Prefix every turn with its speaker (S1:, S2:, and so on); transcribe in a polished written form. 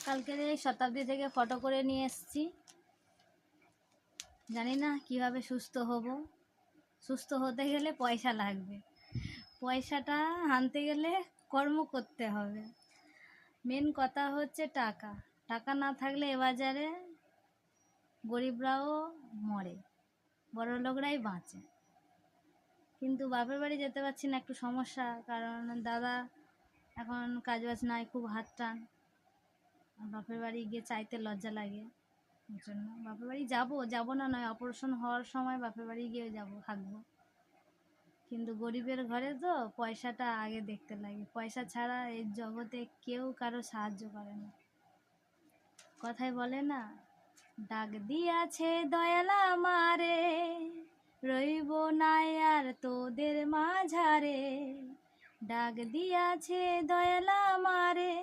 S1: কালকের এই শতাব্দী থেকে ফটো করে নিয়ে এসেছি। জানি না কিভাবে সুস্থ হব। সুস্থ হতে গেলে পয়সা লাগবে, পয়সাটা আনতে গেলে কর্ম করতে হবে। মেন কথা হচ্ছে টাকা। টাকা না থাকলে এ বাজারে গরিবরাও মরে, বড় লোকরাই বাঁচে। কিন্তু বাপের বাড়ি যেতে পারছি না, একটু সমস্যা। কারণ দাদা এখন কাজবাজ নাই, খুব হাত টান। বাপের বাড়ি গিয়ে চাইতে লজ্জা লাগে। ওই জন্য বাপের বাড়ি যাবো না নয়, অপারেশন হওয়ার সময় বাপের বাড়ি গিয়ে থাকবো। কিন্তু গরিবের ঘরে তো পয়সাটা আগে দেখতে লাগে। পয়সা ছাড়া এই জগতে কেউ কারো সাহায্য করে না। কথায় বলে না, ডাক দিয়াছে দয়াল আমারে, রইব না আর তোদের মাঝারে। ডাক দিয়াছে দয়াল আমারে,